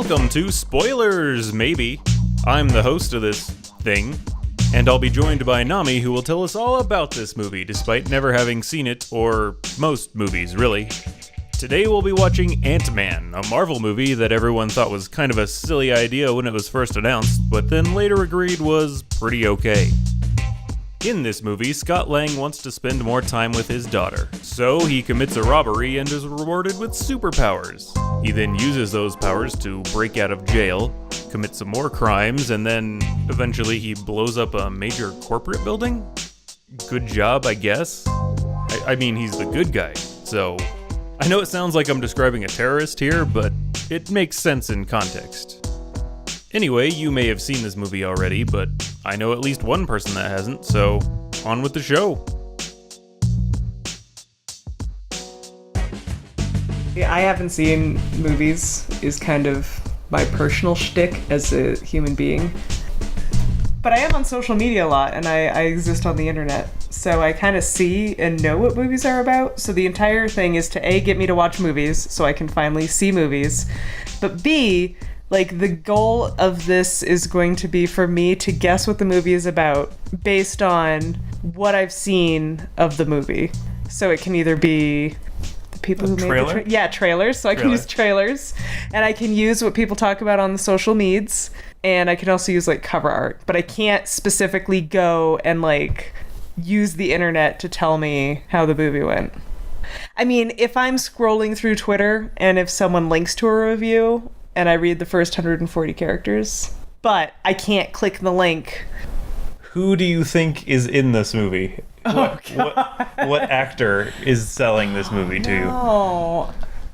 welcome to Spoilers, Maybe. I'm the host of this thing, and I'll be joined by Nami, who will tell us all about this movie, despite never having seen it, or most movies, really. Today we'll be watching Ant-Man, a Marvel movie that everyone thought was kind of a silly idea when it was first announced, but then later agreed was pretty okay. In this movie, Scott Lang wants to spend more time with his daughter, so he commits a robbery and is rewarded with superpowers. He then uses those powers to break out of jail, commit some more crimes, and then eventually he blows up a major corporate building? Good job, I guess? I mean, he's the good guy, so... I know it sounds like I'm describing a terrorist here, but it makes sense in context. Anyway, you may have seen this movie already, but I know at least one person that hasn't, so on with the show. Yeah, I haven't seen movies is kind of my personal shtick as a human being. But I am on social media a lot, and I exist on the internet, so I kind of see and know what movies are about. So the entire thing is to A, get me to watch movies so I can finally see movies, but B, like, the goal of this is going to be for me to guess what the movie is about based on what I've seen of the movie. So it can either be the people who made the trailers. So I can use trailers, and I can use what people talk about on the social meds, and I can also use, like, cover art. But I can't specifically go and, like, use the internet to tell me how the movie went. I mean, if I'm scrolling through Twitter and if someone links to a review and I read the first 140 characters, but I can't click the link. Who do you think is in this movie? What actor is selling this movie to you? Oh,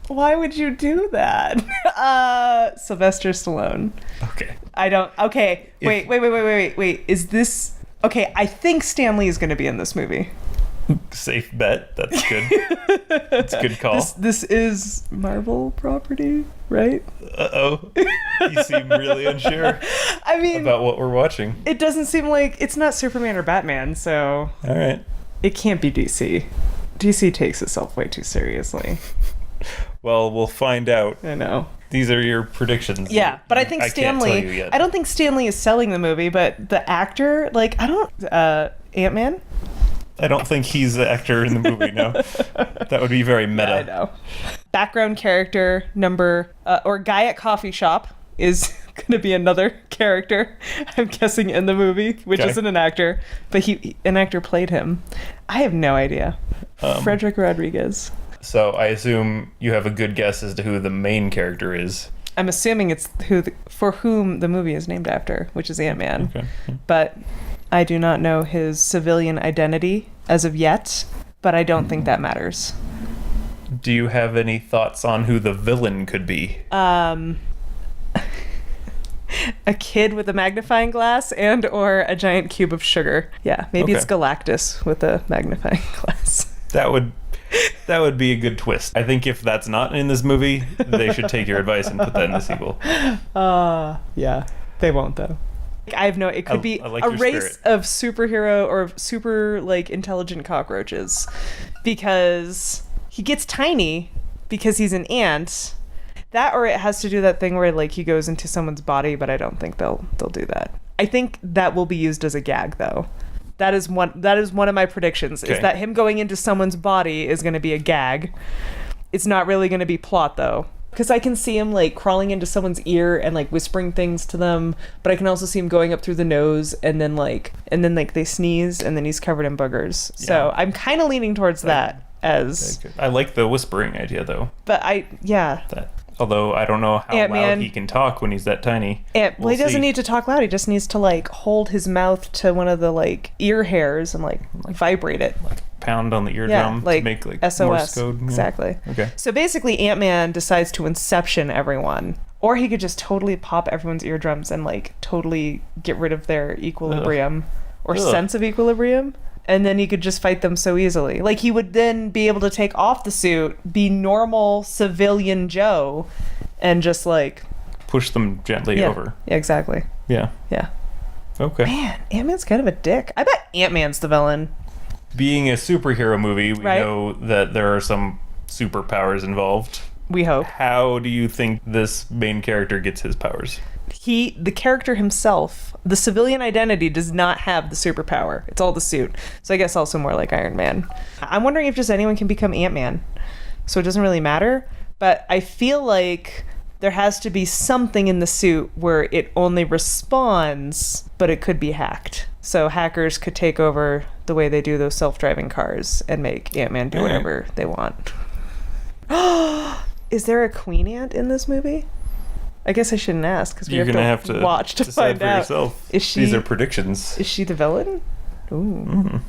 why would you do that? Sylvester Stallone. Okay. I don't. Okay. Wait. Is this? Okay, I think Stan Lee is going to be in this movie. Safe bet. That's good. That's a good call. This is Marvel property, right? Uh-oh. You seem really unsure I mean, about what we're watching. It doesn't seem like... It's not Superman or Batman, so... All right. It can't be DC. DC takes itself way too seriously. Well, we'll find out. I know. These are your predictions. Yeah, but I think Stan Lee... I don't think Stan Lee is selling the movie, but the actor, like, I don't... Ant-Man? I don't think he's the actor in the movie, no. That would be very meta. Yeah, I know. Background character number, or guy at coffee shop is going to be another character, I'm guessing, in the movie, which isn't an actor, but an actor played him. I have no idea. Frederick Rodriguez. So I assume you have a good guess as to who the main character is. I'm assuming it's for whom the movie is named after, which is Ant-Man. Okay. But I do not know his civilian identity as of yet, but I don't think that matters. Do you have any thoughts on who the villain could be? A kid with a magnifying glass and or a giant cube of sugar. Yeah, maybe it's Galactus with a magnifying glass. That would be a good twist. I think if that's not in this movie, they should take your advice and put that in the sequel. Yeah. They won't, though. It could be a race of superhero or super, like, intelligent cockroaches. Because he gets tiny because he's an ant. That, or it has to do that thing where, like, he goes into someone's body, but I don't think they'll do that. I think that will be used as a gag, though. That is one of my predictions, is that him going into someone's body is going to be a gag. It's not really going to be plot, though. Because I can see him, like, crawling into someone's ear and, like, whispering things to them, but I can also see him going up through the nose and then they sneeze and then he's covered in boogers. Yeah. So I'm kind of leaning towards that as... I like the whispering idea, though. But although I don't know how loud he can talk when he's that tiny. He doesn't need to talk loud. He just needs to, like, hold his mouth to one of the, like, ear hairs and, like vibrate it. Like pound on the eardrum to make, like, SOS. Morse code. Exactly. Okay. So basically Ant-Man decides to inception everyone. Or he could just totally pop everyone's eardrums and, like, totally get rid of their equilibrium or sense of equilibrium. And then he could just fight them so easily. Like, he would then be able to take off the suit, be normal civilian Joe, and just, like... push them gently over. Yeah, exactly. Yeah. Yeah. Okay. Man, Ant-Man's kind of a dick. I bet Ant-Man's the villain. Being a superhero movie, we know that there are some superpowers involved. We hope. How do you think this main character gets his powers? The character himself, the civilian identity does not have the superpower. It's all the suit. So I guess also more like Iron Man. I'm wondering if just anyone can become Ant-Man. So it doesn't really matter. But I feel like there has to be something in the suit where it only responds, but it could be hacked. So hackers could take over the way they do those self-driving cars and make Ant-Man do whatever they want. Is there a Queen Ant in this movie? I guess I shouldn't ask because You're gonna have to watch to find for out. Yourself. Is she? These are predictions. Is she the villain? Ooh.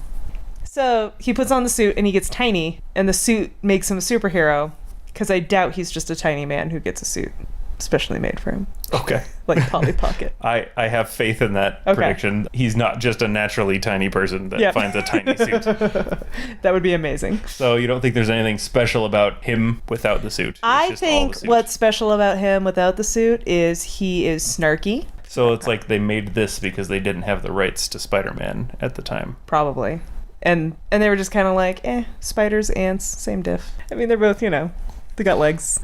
So he puts on the suit and he gets tiny, and the suit makes him a superhero. Because I doubt he's just a tiny man who gets a suit specially made for him. Okay. Like Polly Pocket. I have faith in that prediction. He's not just a naturally tiny person that finds a tiny suit. That would be amazing. So you don't think there's anything special about him without the suit? I think what's special about him without the suit is he is snarky. So it's like they made this because they didn't have the rights to Spider-Man at the time. Probably. And they were just kind of like, spiders, ants, same diff. I mean, they're both, they got legs.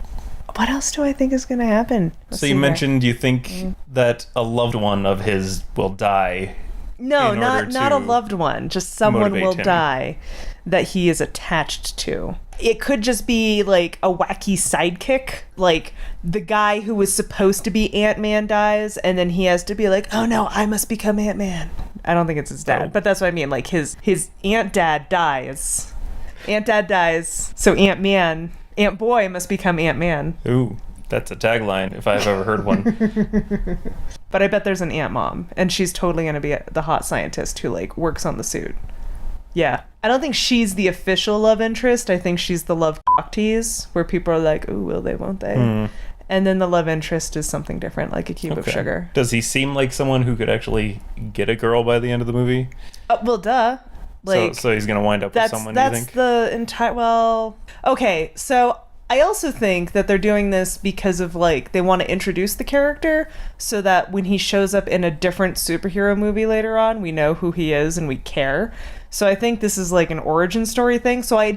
What else do I think is going to happen? So you mentioned you think that a loved one of his will die. No, not a loved one. Just someone will die that he is attached to. It could just be like a wacky sidekick. Like the guy who was supposed to be Ant-Man dies, and then he has to be like, oh no, I must become Ant-Man. I don't think it's his dad, but that's what I mean. Like his Ant-Dad dies. Ant-Dad dies, so Ant-Boy must become Ant-Man. Ooh, that's a tagline if I've ever heard one. But I bet there's an Ant-Mom, and she's totally going to be the hot scientist who, works on the suit. Yeah. I don't think she's the official love interest. I think she's the love tease, where people are like, ooh, will they, won't they? And then the love interest is something different, like a cube of sugar. Does he seem like someone who could actually get a girl by the end of the movie? Well, duh. So he's going to wind up with someone, you think? That's the entire... Okay, so I also think that they're doing this because of, they want to introduce the character so that when he shows up in a different superhero movie later on, we know who he is and we care. So I think this is an origin story thing. So I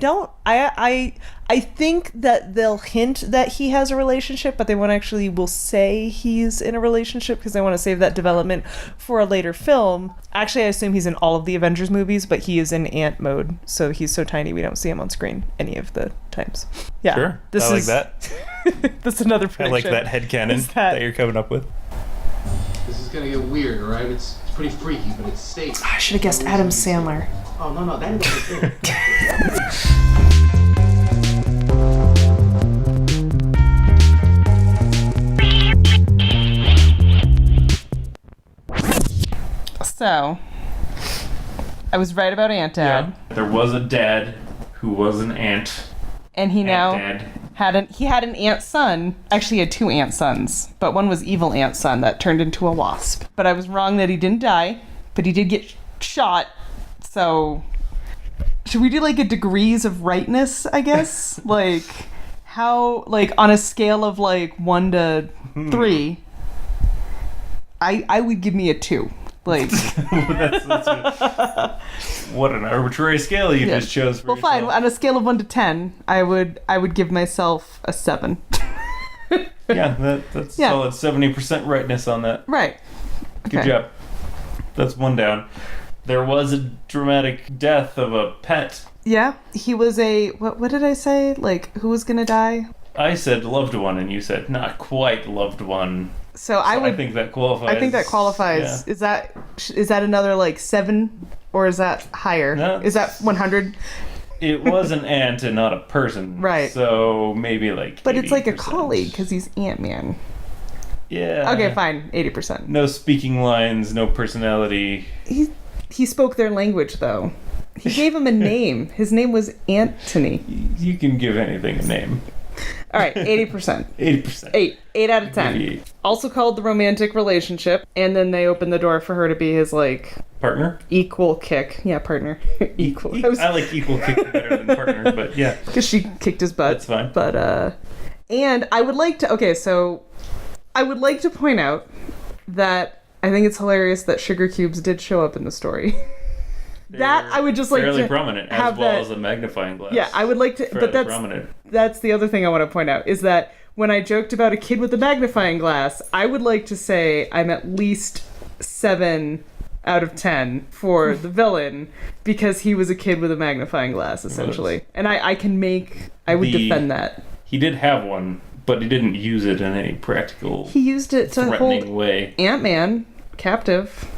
think that they'll hint that he has a relationship, but they won't actually will say he's in a relationship because they want to save that development for a later film. Actually, I assume he's in all of the Avengers movies, but he is in ant mode. So he's so tiny we don't see him on screen any of the times. Yeah. Sure. I like that. That's another prediction. I like that headcanon that you're coming up with. This is gonna get weird, all right? It's pretty freaky, but it's safe. I should have guessed Adam Sandler. Oh, no, that is good. So, I was right about Ant Dad. Yeah. There was a dad who was an ant. And he had an ant son. Actually, he had two ant sons, but one was evil ant son that turned into a wasp. But I was wrong that he didn't die, but he did get shot. So, should we do a degrees of rightness, I guess? How, on a scale of 1 to 3, I would give me a 2. That's what an arbitrary scale you just chose for yourself. Fine. On a scale of 1 to 10, I would give myself a 7. That's solid 70% rightness on that. Right. Good job. That's one down. There was a dramatic death of a pet. Yeah, he was a... What did I say? Who was gonna die? I said loved one, and you said not quite loved one. So I think that qualifies. I think that qualifies. Yeah. Is that another 7, or is that higher? No, is that 100? It was an ant and not a person. Right. So maybe But 80%. It's a colleague because he's Ant-Man. Yeah. Okay, fine. 80%. No speaking lines, no personality. He spoke their language though. He gave him a name. His name was Anthony. You can give anything a name. All right, 80%. 80%. 8 out of 10. Also called the romantic relationship, and then they opened the door for her to be his partner? Equal kick. Yeah, partner. Equal. I like equal kick better than partner, but yeah. Because she kicked his butt. That's fine. But, and I would like to, so I would like to point out that I think it's hilarious that sugar cubes did show up in the story. That I would just like fairly to prominent, have as well that, as a magnifying glass. Yeah, I would like to, Fairly but prominent. that's the other thing I want to point out, is that when I joked about a kid with a magnifying glass, I would like to say I'm at least 7 out of 10 for the villain, because he was a kid with a magnifying glass, essentially. And I would defend that. He did have one, but he didn't use it in any practical, He used it to threatening hold way. Ant-Man captive.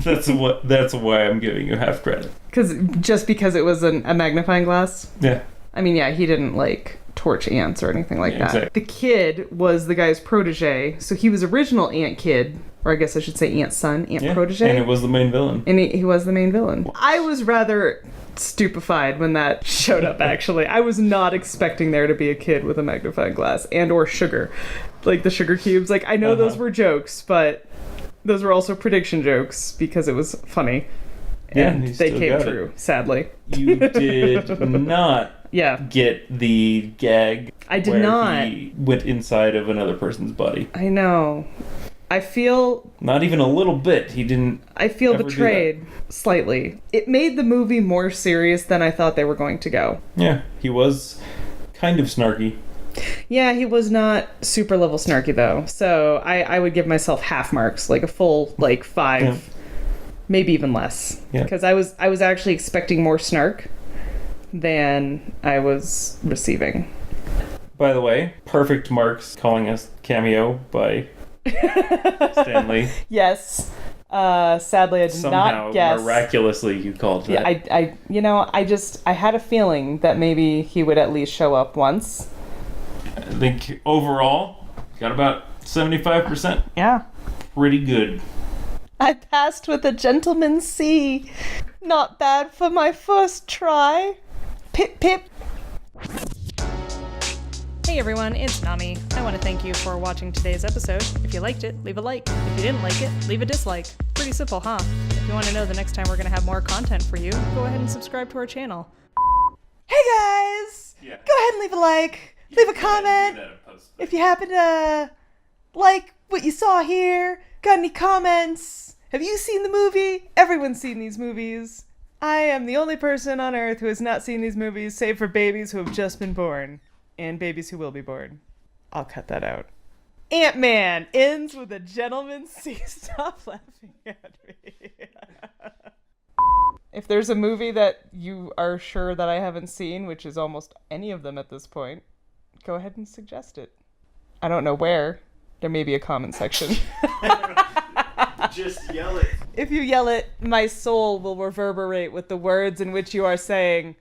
That's why I'm giving you half credit. Because it was a magnifying glass? Yeah. I mean, yeah, he didn't, like, torch ants or anything like that. Exactly. The kid was the guy's protege, so he was original ant kid, or I guess I should say ant son, ant protege. And it was the main villain. And he was the main villain. I was rather stupefied when that showed up, actually. I was not expecting there to be a kid with a magnifying glass and or sugar. Like the sugar cubes. Like, I know those were jokes, but those were also prediction jokes because it was funny. And they came true, sadly. You did not get the gag. I did not. He went inside of another person's body. I know. I feel... Not even a little bit. He didn't. I feel betrayed, slightly. It made the movie more serious than I thought they were going to go. Yeah, he was kind of snarky. Yeah, he was not super level snarky, though. So I would give myself half marks, like a full, 5. Yeah. Maybe even less. Yeah. Because I was actually expecting more snark than I was receiving. By the way, perfect marks calling us cameo by Stanley. Yes. Sadly, I did not guess. Somehow, miraculously, you called that. Yeah, I had a feeling that maybe he would at least show up once. I think overall, got about 75%. Yeah. Pretty good. I passed with a gentleman's C. Not bad for my first try. Pip pip. Hey everyone, it's Nami. I want to thank you for watching today's episode. If you liked it, leave a like. If you didn't like it, leave a dislike. Pretty simple, huh? If you want to know the next time we're going to have more content for you, go ahead and subscribe to our channel. Hey guys! Yeah. Go ahead and leave a like. Leave a comment. If you happen to like what you saw here, got any comments? Have you seen the movie? Everyone's seen these movies. I am the only person on earth who has not seen these movies, save for babies who have just been born. And babies who will be born. I'll cut that out. Ant-Man ends with a gentleman's C. Stop laughing at me. If there's a movie that you are sure that I haven't seen, which is almost any of them at this point, go ahead and suggest it. I don't know where. There may be a comment section. Just yell it. If you yell it, my soul will reverberate with the words in which you are saying,